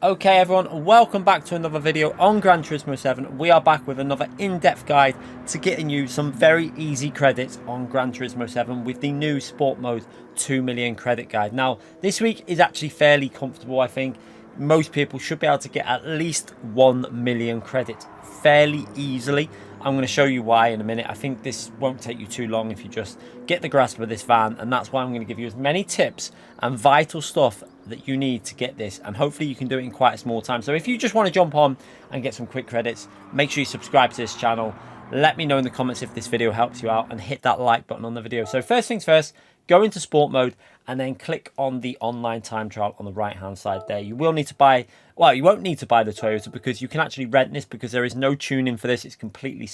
Okay everyone, welcome back to another video on Gran Turismo 7. We are back with another in-depth guide to getting you some very easy credits on Gran Turismo 7 with the new Sport Mode 2 million credit guide. Now, this week is actually fairly comfortable, I think. Most people should be able to get at least 1 million credits fairly easily. I'm going to show you why in a minute. I think this won't take you too long if you just get the grasp of this van, and that's why I'm going to give you as many tips and vital stuff that you need to get this, and hopefully you can do it in quite a small time. So if you just want to jump on and get some quick credits, make sure you subscribe to this channel. Let me know in the comments if this video helps you out and hit that like button on the video. So first things first, go into sport mode and then click on the online time trial on the right hand side there. You will need to buy, well, you won't need to buy the Toyota because you can actually rent this because there is no tuning for this. It's completely,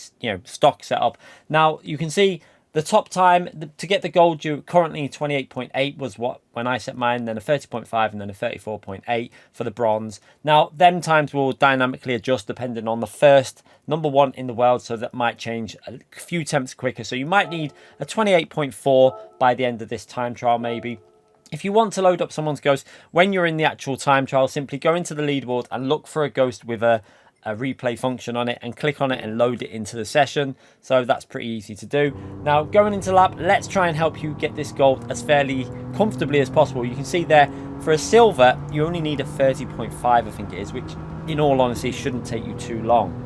stock setup. Now you can see the top time to get the gold, you currently 28.8 was what when I set mine, then a 30.5 and then a 34.8 for the bronze. Now them times will dynamically adjust depending on the first #1 in the world, so that might change a few tenths quicker. So you might need a 28.4 by the end of this time trial maybe. If you want to load up someone's ghost when you're in the actual time trial, simply go into the leaderboard and look for a ghost with a replay function on it and click on it and load it into the session. So that's pretty easy to do. Now going into lab, let's try and help you get this gold as fairly comfortably as possible. You can see there for a silver you only need a 30.5 I think it is, which in all honesty shouldn't take you too long.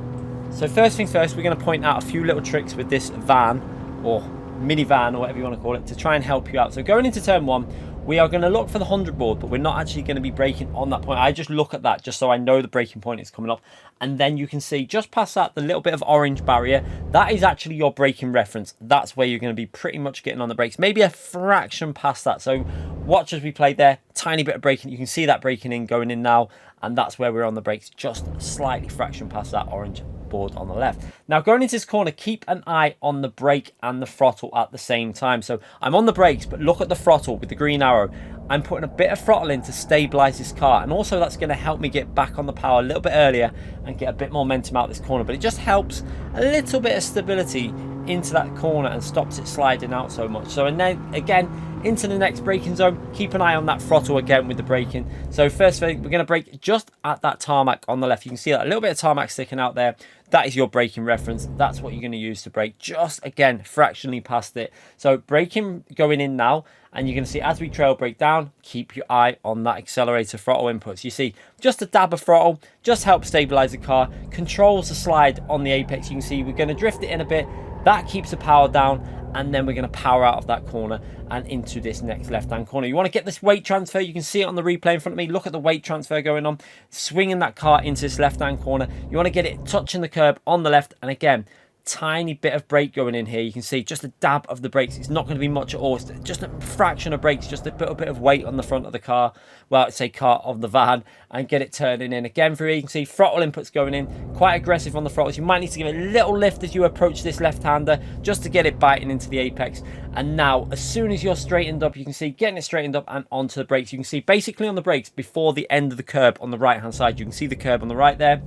So first things first, we're going to point out a few little tricks with this van or minivan or whatever you want to call it to try and help you out. So going into turn 1, we are going to look for the 100 board, but we're not actually going to be braking on that point. I just look at that just so I know the braking point is coming up. And then you can see just past that, the little bit of orange barrier, that is actually your braking reference. That's where you're going to be pretty much getting on the brakes, maybe a fraction past that. So watch as we play there, tiny bit of braking. You can see that braking in going in now, and that's where we're on the brakes, just slightly fraction past that orange board on the left. Now going into this corner, keep an eye on the brake and the throttle at the same time. So I'm on the brakes, but look at the throttle with the green arrow. I'm putting a bit of throttle in to stabilize this car, and also that's going to help me get back on the power a little bit earlier and get a bit more momentum out this corner. But it just helps a little bit of stability into that corner and stops it sliding out so much. So and then again into the next braking zone, keep an eye on that throttle again with the braking. So first thing, we're going to brake just at that tarmac on the left. You can see that a little bit of tarmac sticking out there. That is your braking reference. That's what you're going to use to brake, just again fractionally past it. So braking going in now, and you're going to see as we trail brake down, keep your eye on that accelerator throttle inputs. You see just a dab of throttle just helps stabilize the car, controls the slide on the apex. You can see we're going to drift it in a bit. That keeps the power down, and then we're going to power out of that corner and into this next left-hand corner. You want to get this weight transfer. You can see it on the replay in front of me. Look at the weight transfer going on, swinging that car into this left-hand corner. You want to get it touching the curb on the left, and again, tiny bit of brake going in here. You can see just a dab of the brakes. It's not going to be much at all. It's just a fraction of brakes, just a little bit of weight on the front of the car, well, I'd say car of the van, and get it turning in. Again, for you can see throttle inputs going in, quite aggressive on the throttles. You might need to give it a little lift as you approach this left-hander just to get it biting into the apex. And now as soon as you're straightened up, you can see getting it straightened up and onto the brakes. You can see basically on the brakes before the end of the curb on the right hand side. You can see the curb on the right there.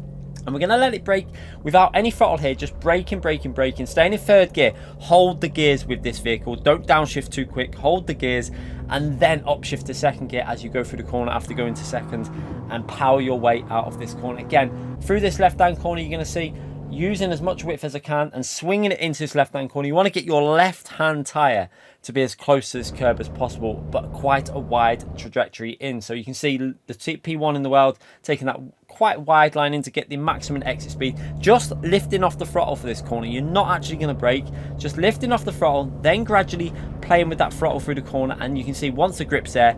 And we're going to let it brake without any throttle here, just braking, staying in third gear. Hold the gears with this vehicle, don't downshift too quick, hold the gears, and then upshift to second gear as you go through the corner after going to second, and power your way out of this corner. Again, through this left hand corner, you're going to see using as much width as I can and swinging it into this left hand corner. You want to get your left hand tire to be as close to this curb as possible, but quite a wide trajectory in. So you can see the P1 in the world taking that quite wide line in to get the maximum exit speed, just lifting off the throttle for this corner. You're not actually going to brake, just lifting off the throttle, then gradually playing with that throttle through the corner. And you can see once the grip's there,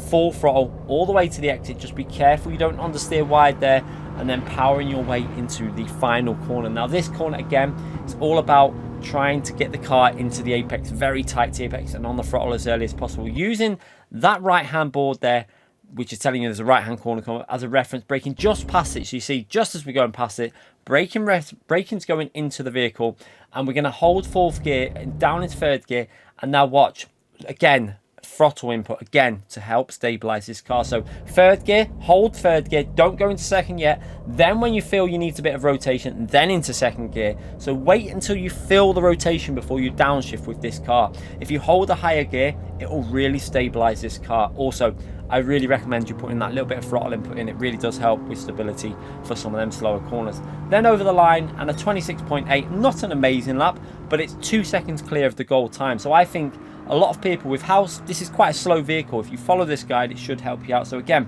full throttle all the way to the exit. Just be careful you don't understeer wide there, and then powering your way into the final corner. Now this corner again, it's all about trying to get the car into the apex, very tight to the apex, and on the throttle as early as possible, using that right hand board there, which is telling you there's a right hand corner as a reference, braking just past it. So you see just as we're going past it, braking's going into the vehicle, and we're going to hold fourth gear and down into third gear. And now watch again, throttle input again to help stabilize this car. So third gear, hold third gear, don't go into second yet. Then when you feel you need a bit of rotation, then into second gear. So wait until you feel the rotation before you downshift with this car. If you hold a higher gear, it will really stabilize this car. Also, I really recommend you putting that little bit of throttle input in. It really does help with stability for some of them slower corners. Then over the line, and a 26.8, not an amazing lap, but it's 2 seconds clear of the goal time. So I think a lot of people with this is quite a slow vehicle. If you follow this guide, it should help you out. So again,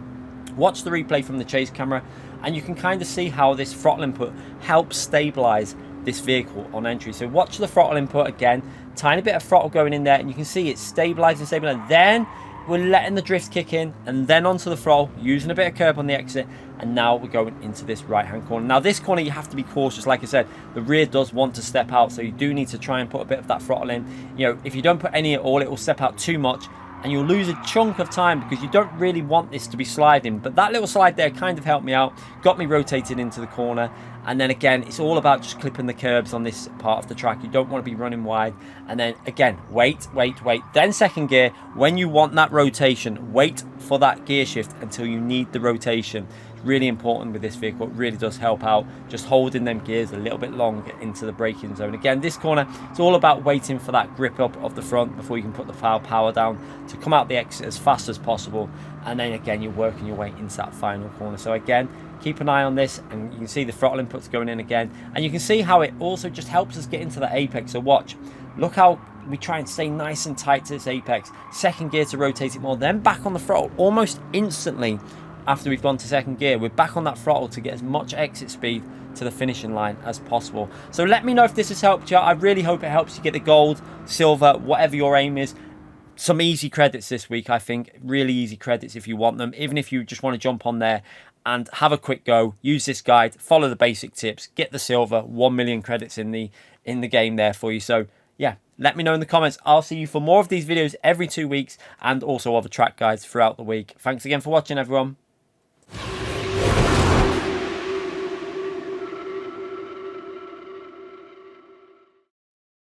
watch the replay from the chase camera, and you can kind of see how this throttle input helps stabilize this vehicle on entry. So watch the throttle input again, tiny bit of throttle going in there, and you can see it's stabilizing. Then we're letting the drift kick in, and then onto the throttle, using a bit of curb on the exit, and now we're going into this right hand corner. Now this corner you have to be cautious. Like I said, the rear does want to step out, so you do need to try and put a bit of that throttle in. You know, if you don't put any at all, it will step out too much, and you'll lose a chunk of time because you don't really want this to be sliding. But that little slide there kind of helped me out, got me rotated into the corner. And then again, it's all about just clipping the curbs on this part of the track. You don't want to be running wide. And then again, wait. Then second gear, when you want that rotation, wait for that gear shift until you need the rotation. Really important with this vehicle. It really does help out, just holding them gears a little bit longer into the braking zone. Again, this corner, it's all about waiting for that grip up of the front before you can put the power down to come out the exit as fast as possible. And then again, you're working your way into that final corner. So again, keep an eye on this, and you can see the throttle inputs going in again, and you can see how it also just helps us get into the apex. So watch, look how we try and stay nice and tight to this apex. Second gear to rotate it more, then back on the throttle almost instantly. After we've gone to second gear, we're back on that throttle to get as much exit speed to the finishing line as possible. So let me know if this has helped you. I really hope it helps you get the gold, silver, whatever your aim is. Some easy credits this week, I think. Really easy credits if you want them. Even if you just want to jump on there and have a quick go, use this guide, follow the basic tips, get the silver, 1 million credits in the game there for you. So yeah, let me know in the comments. I'll see you for more of these videos every 2 weeks, and also other track guides throughout the week. Thanks again for watching, everyone.